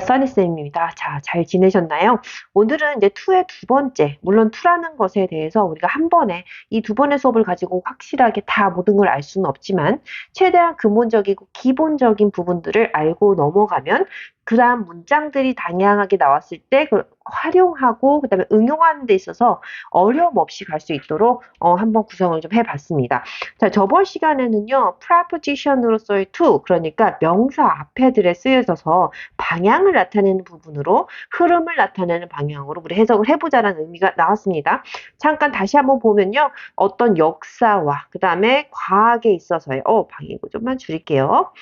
써니쌤입니다. 자, 잘 지내셨나요? 오늘은 이제 2의 두 번째, 물론 2라는 것에 대해서 우리가 한 번에 이 두 번의 수업을 가지고 확실하게 다 모든 걸 알 수는 없지만 최대한 근본적이고 기본적인 부분들을 알고 넘어가면 그 다음 문장들이 다양하게 나왔을 때 그걸 활용하고 그다음에 응용하는 데 있어서 어려움 없이 갈 수 있도록 한번 구성을 좀 해봤습니다. 자, 저번 시간에는요, preposition으로서의 to, 그러니까 명사 앞에들에 쓰여져서 방향을 나타내는 부분으로 흐름을 나타내는 방향으로 우리 해석을 해보자라는 의미가 나왔습니다. 잠깐 다시 한번 보면요. 어떤 역사와 그 다음에 과학에 있어서의 방해고 좀만 줄일게요.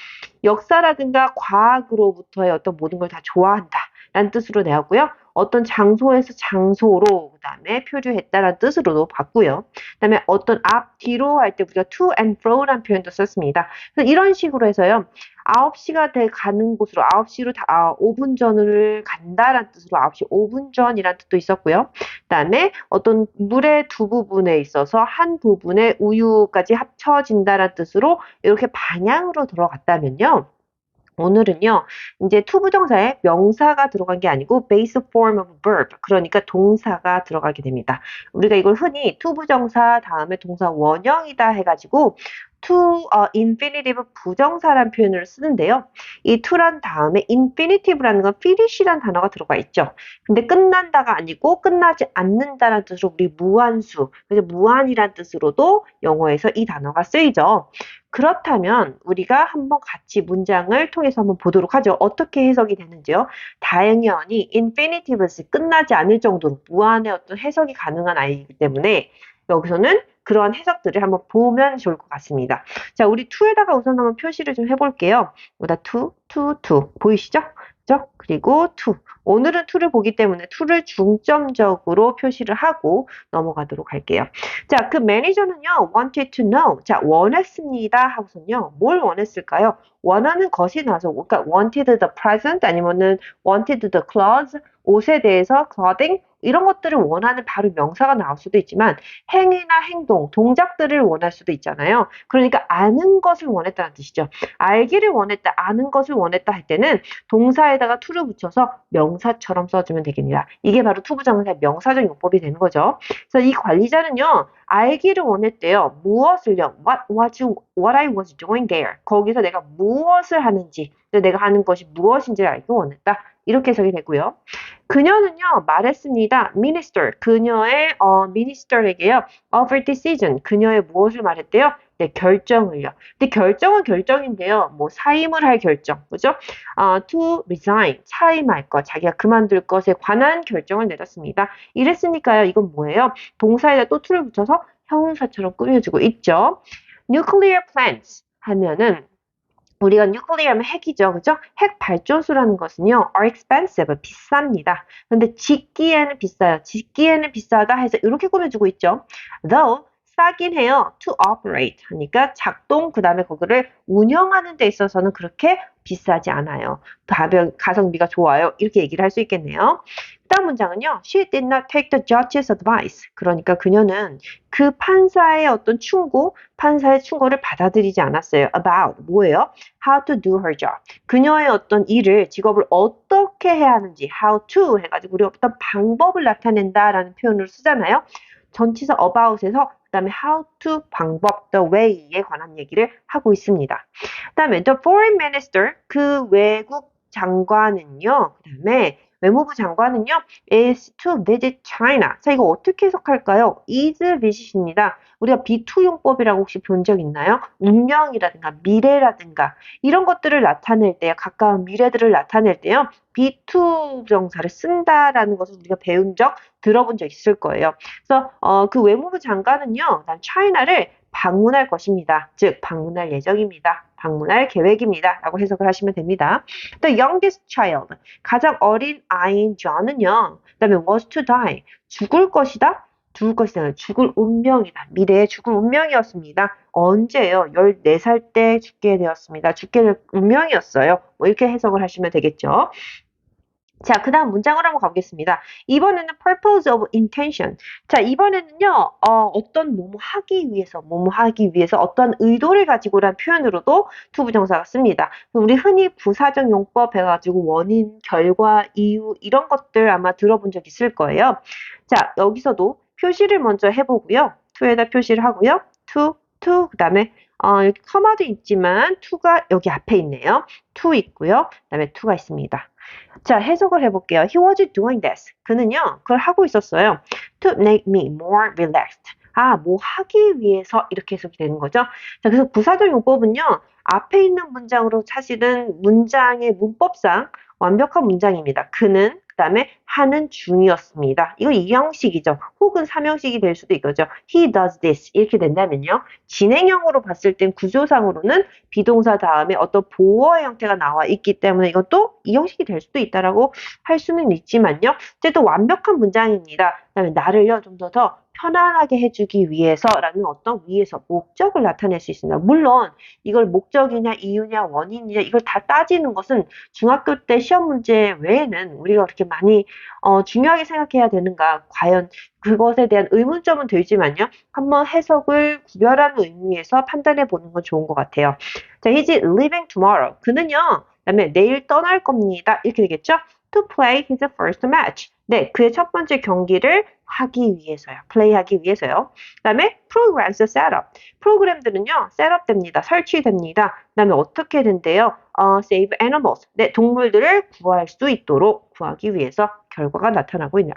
역사라든가 과학으로부터의 어떤 모든 걸 다 좋아한다 라는 뜻으로 내었고요. 어떤 장소에서 장소로 그 다음에 표류했다라는 뜻으로도 봤고요. 그 다음에 어떤 앞, 뒤로 할 때 우리가 to and fro라는 표현도 썼습니다. 그래서 이런 식으로 해서요. 9시가 돼 가는 곳으로 9시로 5분 전을 간다라는 뜻으로 9시 5분 전이라는 뜻도 있었고요. 그 다음에 어떤 물의 두 부분에 있어서 한 부분에 우유까지 합쳐진다라는 뜻으로 이렇게 방향으로 들어갔다면요. 오늘은요, 이제 to 부정사에 명사가 들어간 게 아니고 base form of verb, 그러니까 동사가 들어가게 됩니다. 우리가 이걸 흔히 to 부정사 다음에 동사 원형이다 해가지고 to infinitive 부정사란 표현을 쓰는데요. 이 to란 다음에 infinitive라는 건 finish란 단어가 들어가 있죠. 근데 끝난다가 아니고 끝나지 않는다라는 뜻으로 우리 무한수, 그래서 무한이란 뜻으로도 영어에서 이 단어가 쓰이죠. 그렇다면 우리가 한번 같이 문장을 통해서 한번 보도록 하죠. 어떻게 해석이 되는지요? 당연히 infinitives 끝나지 않을 정도로 무한의 어떤 해석이 가능한 아이이기 때문에 여기서는 그러한 해석들을 한번 보면 좋을 것 같습니다. 자, 우리 to에다가 우선 한번 표시를 좀 해볼게요. 보다 to 보이시죠? 그죠? 그리고 to. 오늘은 to를 보기 때문에 to를 중점적으로 표시를 하고 넘어가도록 할게요. 자, 그 매니저는요, wanted to know. 자, 원했습니다. 하고선요, 뭘 원했을까요? 원하는 것이 나서, 그러니까 wanted the present 아니면은 wanted the clothes, 옷에 대해서 clothing, 이런 것들을 원하는 바로 명사가 나올 수도 있지만 행위나 행동, 동작들을 원할 수도 있잖아요. 그러니까 아는 것을 원했다는 뜻이죠. 알기를 원했다, 아는 것을 원했다 할 때는 동사에다가 to를 붙여서 명사처럼 써주면 되겠습니다. 이게 바로 to 부정사의 명사적 용법이 되는 거죠. 그래서 이 관리자는요, 알기를 원했대요. 무엇을요? What I was doing there. 거기서 내가 무엇을 하는지, 내가 하는 것이 무엇인지를 알기 원했다. 이렇게 해석이 되고요. 그녀는요, 말했습니다. minister, 그녀의 minister에게요, of a decision, 그녀의 무엇을 말했대요? 네, 결정을요. 근데 결정은 결정인데요. 뭐 사임을 할 결정, 그죠? to resign, 사임할 것, 자기가 그만둘 것에 관한 결정을 내렸습니다. 이랬으니까요. 이건 뭐예요? 동사에다 또 to를 붙여서 형용사처럼 꾸며주고 있죠. nuclear plants 하면은 우리가 nuclear 하면 핵이죠. 그죠? 핵 발전소라는 것은요, are expensive, 비쌉니다. 근데 짓기에는 비싸요. 짓기에는 비싸다 해서 이렇게 꾸며주고 있죠. though, 싸긴 해요. to operate 하니까 작동, 그 다음에 그거를 운영하는 데 있어서는 그렇게 비싸지 않아요. 가성비가 좋아요. 이렇게 얘기를 할 수 있겠네요. 다음 문장은요. She did not take the judge's advice. 그러니까 그녀는 그 판사의 어떤 판사의 충고를 받아들이지 않았어요. About, 뭐예요? How to do her job. 그녀의 어떤 일을, 직업을 어떻게 해야 하는지, how to 해가지고 우리 어떤 방법을 나타낸다라는 표현을 쓰잖아요. 전치사 about에서 그 다음에 how to 방법, the way에 관한 얘기를 하고 있습니다. 그 다음에 the foreign minister, 그 외국 장관은요. 그 다음에 외무부 장관은요. is to visit China. 자, 이거 어떻게 해석할까요? is visit입니다. 우리가 be-to 용법이라고 혹시 본 적 있나요? 운명이라든가 미래라든가 이런 것들을 나타낼 때요. 가까운 미래들을 나타낼 때요. be-to 정사를 쓴다라는 것을 우리가 들어본 적 있을 거예요. 그래서 그 외무부 장관은요. 차이나를 방문할 것입니다. 즉 방문할 예정입니다. 방문할 계획입니다. 라고 해석을 하시면 됩니다. The youngest child, 가장 어린 아이인 John은요. 그 다음에 was to die, 죽을 것이다. 죽을 운명이다. 미래에 죽을 운명이었습니다. 언제요? 14살 때 죽게 되었습니다. 죽게 될 운명이었어요. 뭐 이렇게 해석을 하시면 되겠죠. 자, 그 다음 문장으로 한번 가보겠습니다. 이번에는 purpose of intention. 자, 이번에는요, 어떤 뭐뭐 하기 위해서, 뭐뭐 하기 위해서 어떤 의도를 가지고란 표현으로도 to 부정사가 씁니다. 우리 흔히 부사적 용법 해가지고 원인, 결과, 이유, 이런 것들 아마 들어본 적 있을 거예요. 자, 여기서도 표시를 먼저 해보고요. to에다 표시를 하고요. to, 그 다음에 여기 커마도 있지만 to가 여기 앞에 있네요. to 있고요. 그 다음에 to가 있습니다. 자, 해석을 해볼게요. He was doing this. 그는요, 그걸 하고 있었어요. To make me more relaxed. 아, 뭐 하기 위해서 이렇게 해석이 되는 거죠. 자, 그래서 부사적 용법은요, 앞에 있는 문장으로 사실은 문장의 문법상 완벽한 문장입니다. 그는 그 다음에 하는 중이었습니다. 이거 2형식이죠. 혹은 3형식이 될 수도 있겠죠. He does this 이렇게 된다면요. 진행형으로 봤을 땐 구조상으로는 비동사 다음에 어떤 보어의 형태가 나와 있기 때문에 이것도 2형식이 될 수도 있다라고 할 수는 있지만요. 어쨌든 완벽한 문장입니다. 그다음에 나를요 좀 더 편안하게 해주기 위해서라는 어떤 위해서 목적을 나타낼 수 있습니다. 물론 이걸 목적이냐 이유냐 원인이냐 이걸 다 따지는 것은 중학교 때 시험 문제 외에는 우리가 그렇게 많이 중요하게 생각해야 되는가 과연 그것에 대한 의문점은 들지만요. 한번 해석을 구별하는 의미에서 판단해 보는 건 좋은 것 같아요. 자, he's leaving tomorrow. 그는요. 그다음에 내일 떠날 겁니다. 이렇게 되겠죠? To play his first match. 네, 그의 첫 번째 경기를 하기 위해서요. 플레이하기 위해서요. 그다음에 programs setup. 프로그램들은요. 셋업됩니다. 설치됩니다. 그다음에 어떻게 된대요? save animals. 네, 동물들을 구할 수 있도록 구하기 위해서 결과가 나타나고 있는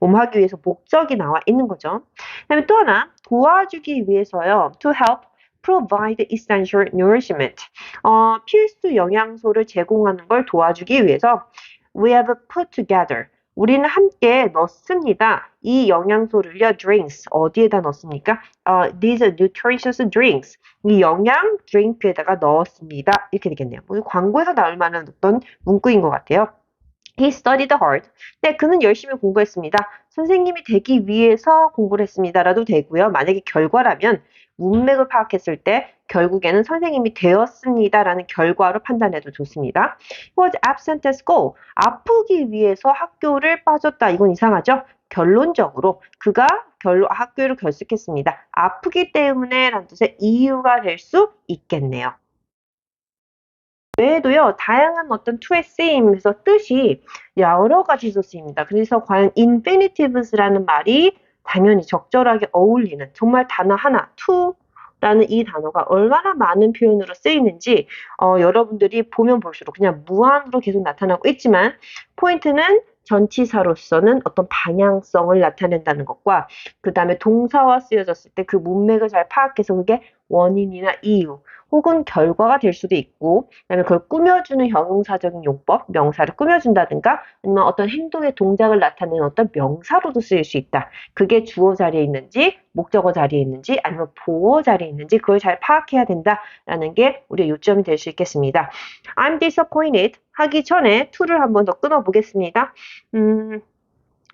몸하기 위해서 목적이 나와 있는 거죠. 그다음에 또 하나 도와주기 위해서요. To help provide essential nourishment. 필수 영양소를 제공하는 걸 도와주기 위해서 we have put together. 우리는 함께 넣습니다. 이 영양소를요, drinks. 어디에다 넣습니까? These nutritious drinks. 이 영양 드링크에다가 넣었습니다. 이렇게 되겠네요. 광고에서 나올 만한 어떤 문구인 것 같아요. He studied hard. 네, 그는 열심히 공부했습니다. 선생님이 되기 위해서 공부를 했습니다라도 되고요. 만약에 결과라면 문맥을 파악했을 때 결국에는 선생님이 되었습니다라는 결과로 판단해도 좋습니다. He was absent at school. 아프기 위해서 학교를 빠졌다. 이건 이상하죠? 결론적으로 그가 학교를 결석했습니다. 아프기 때문에 라는 뜻의 이유가 될 수 있겠네요. 외에도요, 다양한 어떤 to의 쓰임에서 뜻이 여러 가지로 쓰입니다. 그래서 과연 infinitive라는 말이 당연히 적절하게 어울리는 정말 단어 하나, to라는 이 단어가 얼마나 많은 표현으로 쓰이는지 여러분들이 보면 볼수록 그냥 무한으로 계속 나타나고 있지만 포인트는 전치사로서는 어떤 방향성을 나타낸다는 것과 그 다음에 동사와 쓰여졌을 때 그 문맥을 잘 파악해서 그게 원인이나 이유 혹은 결과가 될 수도 있고 그다음에 그걸 꾸며주는 형용사적인 용법, 명사를 꾸며준다든가 아니면 어떤 행동의 동작을 나타내는 어떤 명사로도 쓰일 수 있다. 그게 주어 자리에 있는지 목적어 자리에 있는지 아니면 보어 자리에 있는지 그걸 잘 파악해야 된다라는 게 우리의 요점이 될 수 있겠습니다. I'm disappointed 하기 전에 to를 한번 더 끊어보겠습니다.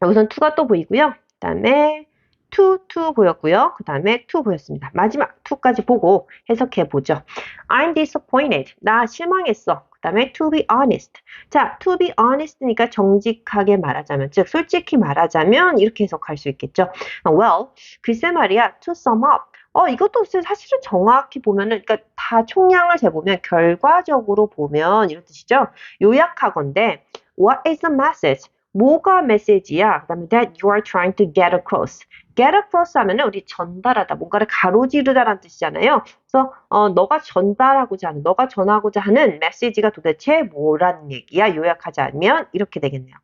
우선 to가 또 보이고요. 그 다음에 to 보였고요. 그 다음에 to 보였습니다. 마지막 to까지 보고 해석해 보죠. I'm disappointed. 나 실망했어. 그 다음에 to be honest. 자, to be honest니까 정직하게 말하자면, 즉 솔직히 말하자면 이렇게 해석할 수 있겠죠. Well, 글쎄 말이야. To sum up. 이것도 사실은 정확히 보면은, 그러니까 다 총량을 재보면 결과적으로 보면 이런 뜻이죠. 요약하건대 What is the message? 뭐가 메시지야? 그 다음에 that you are trying to get across. get across 하면은 우리 전달하다, 뭔가를 가로지르다라는 뜻이잖아요. 그래서 너가 전달하고자 하는, 너가 전하고자 하는 메시지가 도대체 뭐라는 얘기야? 요약하자면 이렇게 되겠네요.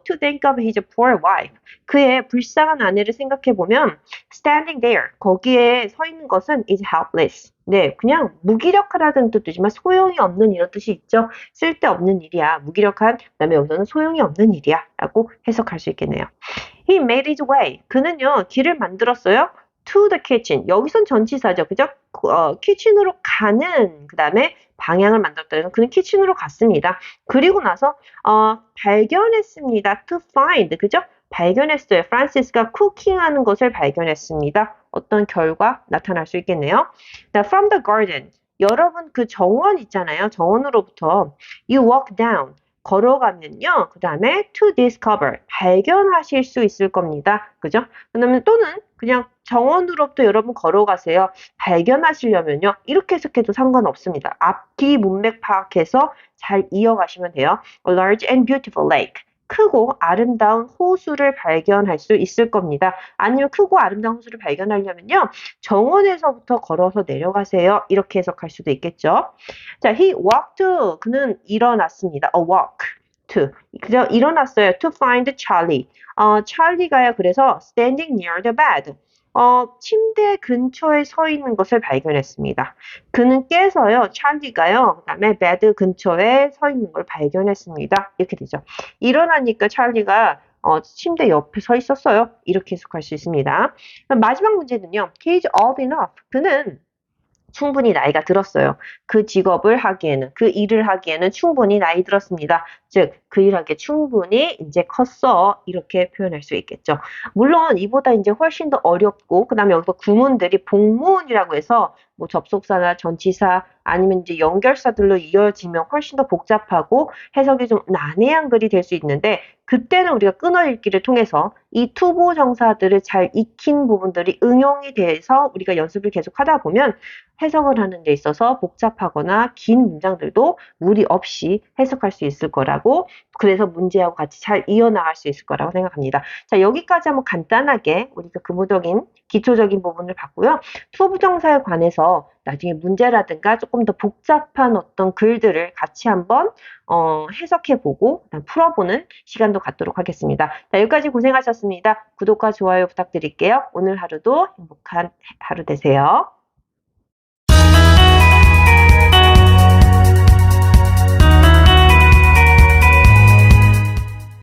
To think of his poor wife. 그의 불쌍한 아내를 생각해보면 standing there, 거기에 서 있는 것은 is helpless. 네, 그냥 무기력하다는 뜻도 있지만 소용이 없는 이런 뜻이 있죠. 쓸데없는 일이야. 무기력한, 그다음에 여기서는 소용이 없는 일이야. 라고 해석할 수 있겠네요. He made his way. 그는요, 길을 만들었어요. To the kitchen. 여기선 전치사죠. 그죠? 키친으로 가는, 그 다음에 방향을 만들었다. 그래서 그는 키친으로 갔습니다. 그리고 나서, 발견했습니다. To find. 그죠? 발견했어요. 프란시스가 쿠킹하는 것을 발견했습니다. 어떤 결과 나타날 수 있겠네요. From the garden. 여러분 그 정원 있잖아요. 정원으로부터 you walk down. 걸어가면요. 그 다음에 to discover, 발견하실 수 있을 겁니다. 그죠? 그다음에 또는 그냥 정원으로부터 여러분 걸어가세요. 발견하시려면요. 이렇게 해석해도 상관없습니다. 앞뒤 문맥 파악해서 잘 이어가시면 돼요. A large and beautiful lake. 크고 아름다운 호수를 발견할 수 있을 겁니다. 아니면 크고 아름다운 호수를 발견하려면요. 정원에서부터 걸어서 내려가세요. 이렇게 해석할 수도 있겠죠. 자, he walked. 그는 일어났습니다. A walk. to. 그죠? 일어났어요. To find Charlie. 찰리가요. 그래서 standing near the bed. 침대 근처에 서 있는 것을 발견했습니다. 그는 깨서요. 찰리가요. 그다음에 베드 근처에 서 있는 걸 발견했습니다. 이렇게 되죠. 일어나니까 찰리가 침대 옆에 서 있었어요. 이렇게 해석할 수 있습니다. 마지막 문제는요. He's old enough. 그는 충분히 나이가 들었어요. 그 직업을 하기에는, 그 일을 하기에는 충분히 나이 들었습니다. 즉, 그 일하기에 충분히 이제 컸어. 이렇게 표현할 수 있겠죠. 물론 이보다 이제 훨씬 더 어렵고, 그 다음에 여기서 구문들이 복문이라고 해서 뭐 접속사나 전치사 아니면 이제 연결사들로 이어지면 훨씬 더 복잡하고 해석이 좀 난해한 글이 될 수 있는데 그때는 우리가 끊어읽기를 통해서 이 투보 정사들을 잘 익힌 부분들이 응용이 돼서 우리가 연습을 계속 하다 보면 해석을 하는 데 있어서 복잡하거나 긴 문장들도 무리 없이 해석할 수 있을 거라고 그래서 문제하고 같이 잘 이어나갈 수 있을 거라고 생각합니다. 자, 여기까지 한번 간단하게 우리가 근본적인 기초적인 부분을 봤고요. 투부 정사에 관해서 나중에 문제라든가 조금 더 복잡한 어떤 글들을 같이 한번 해석해보고 풀어보는 시간도 갖도록 하겠습니다. 자, 여기까지 고생하셨습니다. 구독과 좋아요 부탁드릴게요. 오늘 하루도 행복한 하루 되세요.